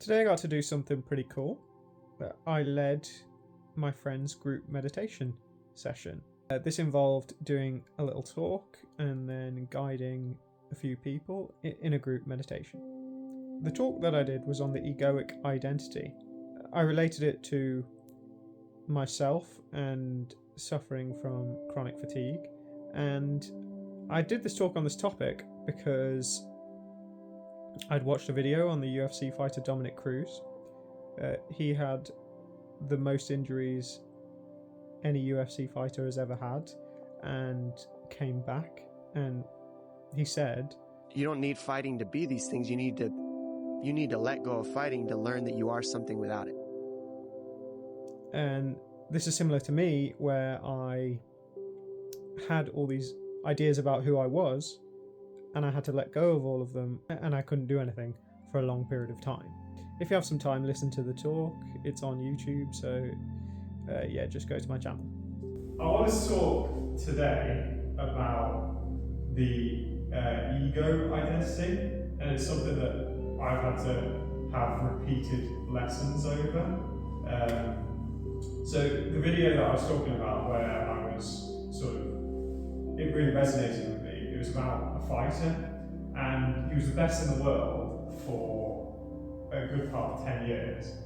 Today I got to do something pretty cool. I led my friend's group meditation session. This involved doing a little talk and then guiding a few people in a group meditation. The talk that I did was on the egoic identity. I related it to myself and suffering from chronic fatigue, and I did this talk on this topic because I'd watched a video on the UFC fighter Dominic Cruz. He had the most injuries any UFC fighter has ever had and came back, and he said, you don't need fighting to be these things. You need to let go of fighting to learn that you are something without it. And this is similar to me, where I had all these ideas about who I was and I had to let go of all of them, and I couldn't do anything for a long period of time. If you have some time, listen to the talk. It's on YouTube, so yeah, just go to my channel. I want to talk today about the ego identity, and it's something that I've had to have repeated lessons over. So the video that I was talking about, where I was it really resonated with me. It was about a fighter, and he was the best in the world for a good part of 10 years.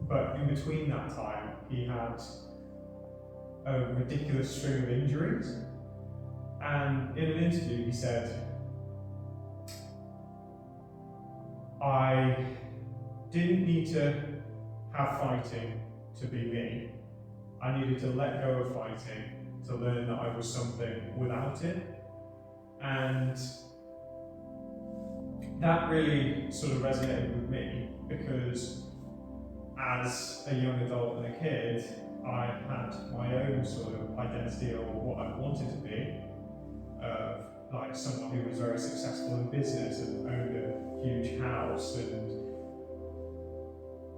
But in between that time, he had a ridiculous string of injuries. And in an interview, he said, I didn't need to have fighting to be me. I needed to let go of fighting to learn that I was something without it. And that really sort of resonated with me, because as a young adult and a kid, I had my own sort of identity of what I wanted to be, like someone who was very successful in business and owned a huge house and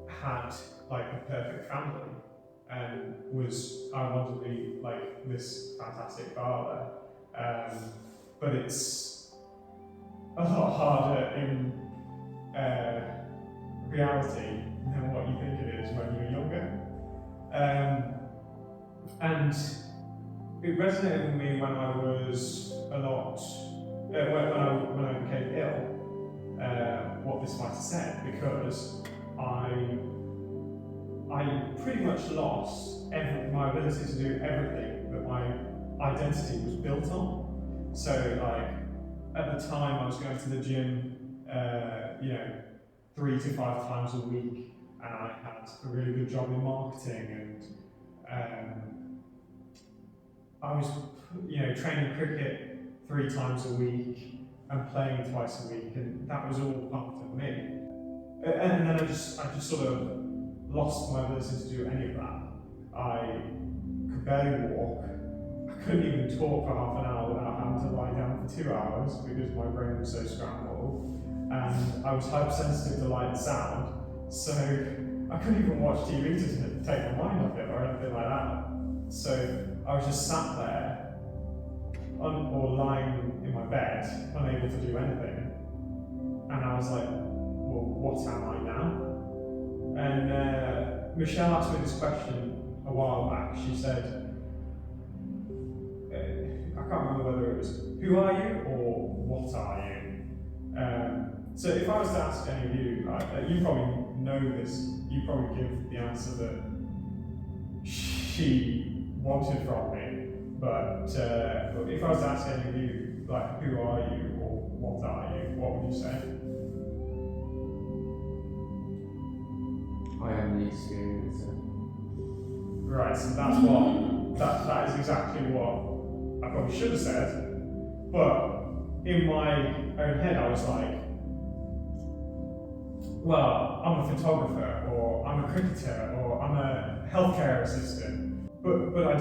had like a perfect family, and I wanted to be like this fantastic father. But it's a lot harder in reality than what you think it is when you're younger. And it resonated with me when I was when I became ill, what this fighter said, because I pretty much lost my ability to do everything that my identity was built on. So at the time I was going to the gym 3 to 5 times a week, and I had a really good job in marketing, and I was training cricket 3 times a week and playing twice a week, and that was all part of me. And then I just sort of lost my ability to do any of that. I could barely walk. I couldn't even talk for half an hour without having to lie down for 2 hours because my brain was so scrambled. And I was hypersensitive to light and sound, so I couldn't even watch TV to take my mind off it or anything like that. So I was just sat there or lying in my bed, unable to do anything. And I was like, well, what am I now? And Michelle asked me this question a while back. She said, I can't remember whether it was, who are you or what are you? So if I was to ask any of you, you probably know this, you probably give the answer that she wanted from me, but if I was to ask any of you, like, who are you or what are you, what would you say? I am the experiencer. Right, so that is exactly what I probably should have said, but in my own head I was like, well, I'm a photographer, or I'm a cricketer, or I'm a healthcare assistant, but I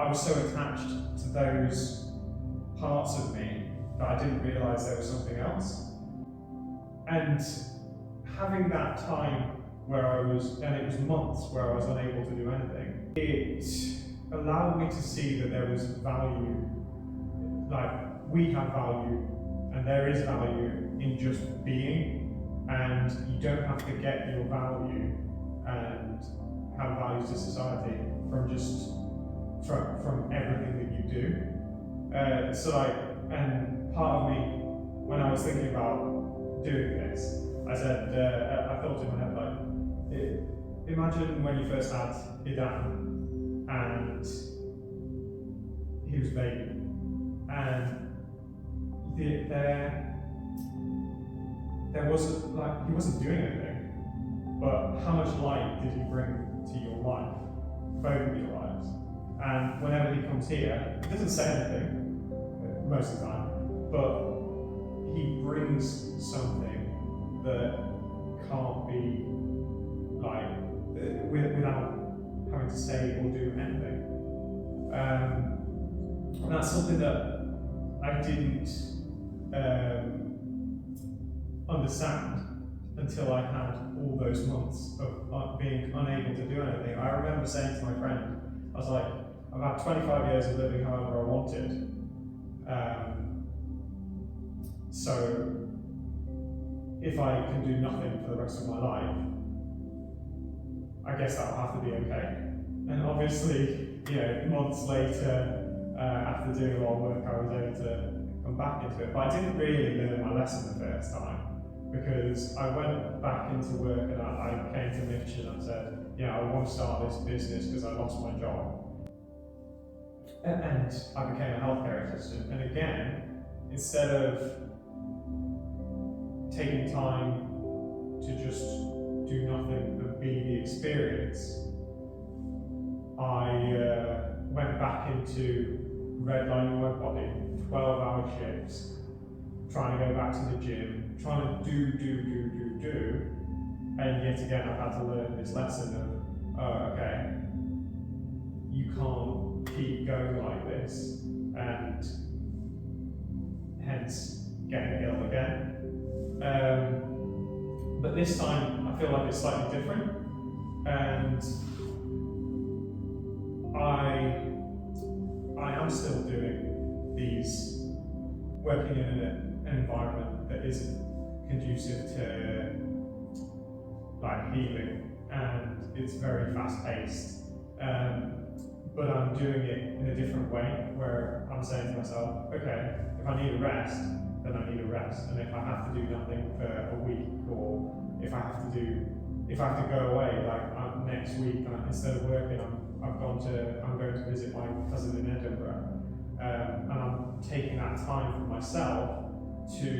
was so attached to those parts of me that I didn't realise there was something else. And having that time where it was months where I was unable to do anything, it allowed me to see that there was value, like we have value and there is value in just being, and you don't have to get your value and have values to society from just from everything that you do. And part of me, when I was thinking about doing this, I said, I thought in my head, imagine when you first had Idan and he was a baby, and there wasn't, he wasn't doing anything, but how much light did he bring to your life, both of your lives? And whenever he comes here, he doesn't say anything most of the time, but he brings something that can't be without having to say or do anything. And that's something that I didn't understand until I had all those months of being unable to do anything. I remember saying to my friend, I was like, I've had 25 years of living however I wanted. So if I can do nothing for the rest of my life, I guess that'll have to be okay. And obviously, months later, after doing a lot of work, I was able to come back into it. But I didn't really learn my lesson the first time, because I went back into work and I came to Mitch and I said, I want to start this business because I lost my job. And I became a healthcare assistant. And again, instead of taking time to just do nothing and be the experience, I went back into redlining my body, 12-hour shifts, trying to go back to the gym, trying to do, and yet again I've had to learn this lesson of, okay, you can't keep going like this, and hence getting ill again. But this time I feel like it's slightly different, and I am still doing these, working in an environment that isn't conducive to healing, and it's very fast paced. But I'm doing it in a different way, where I'm saying to myself, okay, if I need a rest, then I need a rest. And if I have to do nothing for a week, or if I have to go away, next week, instead of working, I'm going to visit my cousin in Edinburgh. And I'm taking that time for myself to,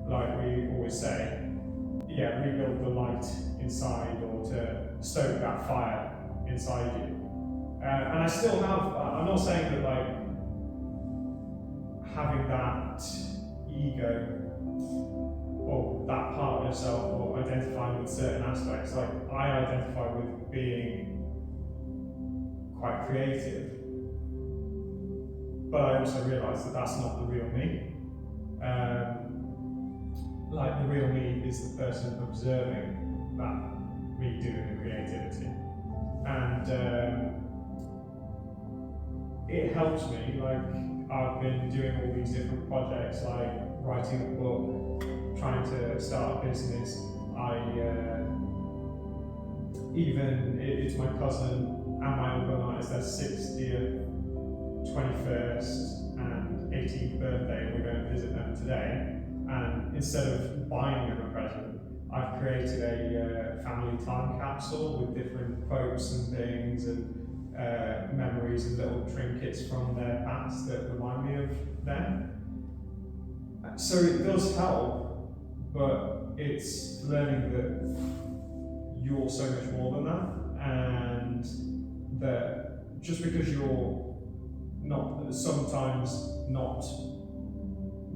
like we always say, rebuild the light inside, or to stoke that fire inside you. And I still have, I'm not saying that having that ego or that part of yourself, or identifying with certain aspects, I identify with being quite creative, but I also realise that that's not the real me. The real me is the person observing that me doing the creativity. And it helps me, I've been doing all these different projects, like writing a book, trying to start a business. It's my cousin and my uncle, it's their 60th, 21st and 18th birthday, and we're going to visit them today. And instead of buying them a present, I've created a family time capsule with different quotes and things, and memories and little trinkets from their past that remind me of them. So it does help, but it's learning that you're so much more than that, and that just because you're sometimes not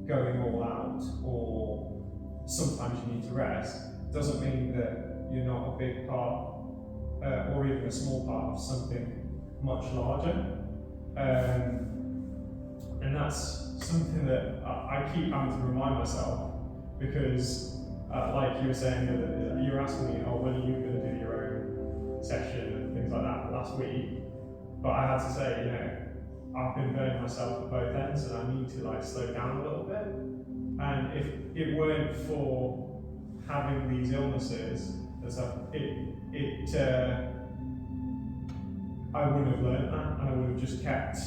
going all out, or sometimes you need to rest, doesn't mean that you're not a big part, or even a small part of something much larger. And that's something that I keep having to remind myself, because like you were saying, you were asking me, when are you going to do your own session and things like that last week, but I had to say, I've been burning myself at both ends, and I need to slow down a little bit. And if it weren't for having these illnesses and stuff, I wouldn't have learned that, and I would have just kept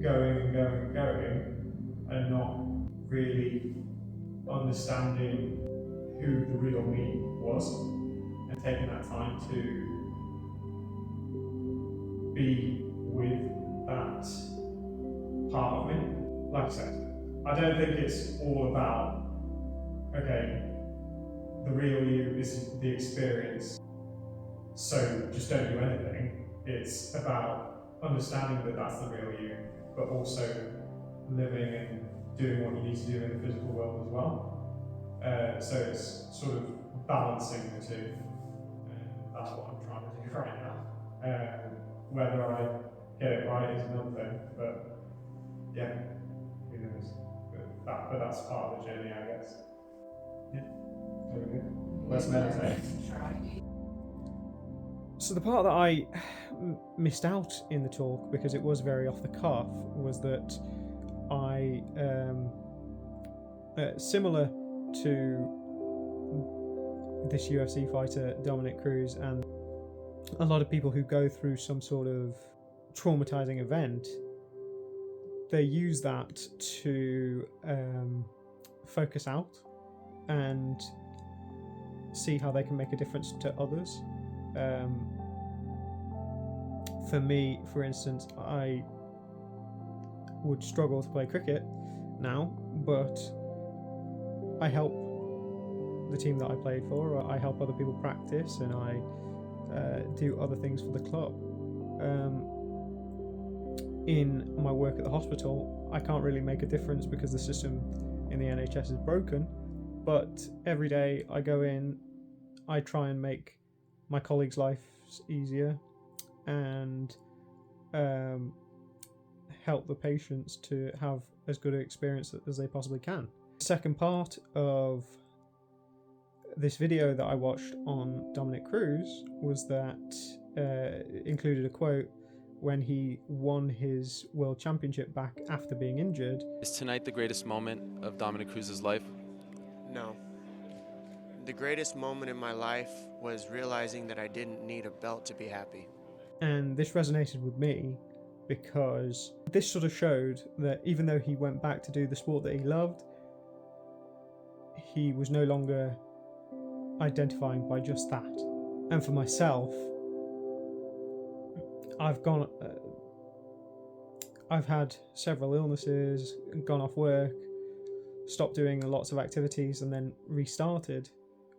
going and going and going, and not really understanding who the real me was, and taking that time to be with that part of me. Like I said, I don't think it's all about, okay, the real you is the experience, so just don't do anything. It's about understanding that that's the real you, but also living and doing what you need to do in the physical world as well. So it's sort of balancing the two. That's what I'm trying to do right now. Whether I get it right is another thing, but yeah, who knows? But that's part of the journey, I guess. Yeah. Very good. Let's meditate. So the part that I missed out in the talk, because it was very off the cuff, was that I, similar to this UFC fighter Dominic Cruz and a lot of people who go through some sort of traumatizing event, they use that to focus out and see how they can make a difference to others. For me, for instance, I would struggle to play cricket now, but I help the team that I played for, or I help other people practice, and I do other things for the club. In my work at the hospital, I can't really make a difference because the system in the NHS is broken, but every day I go in, I try and make my colleagues' lives easier and help the patients to have as good an experience as they possibly can. The second part of this video that I watched on Dominic Cruz was that included a quote when he won his world championship back after being injured. Is tonight the greatest moment of Dominic Cruz's life? No. The greatest moment in my life was realizing that I didn't need a belt to be happy. And this resonated with me because this sort of showed that even though he went back to do the sport that he loved, he was no longer identifying by just that. And for myself, I've had several illnesses, gone off work, stopped doing lots of activities, and then restarted.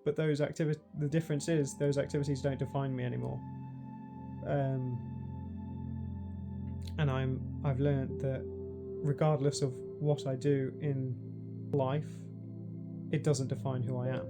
But the difference is those activities don't define me anymore. And I've learned that regardless of what I do in life, it doesn't define who I am.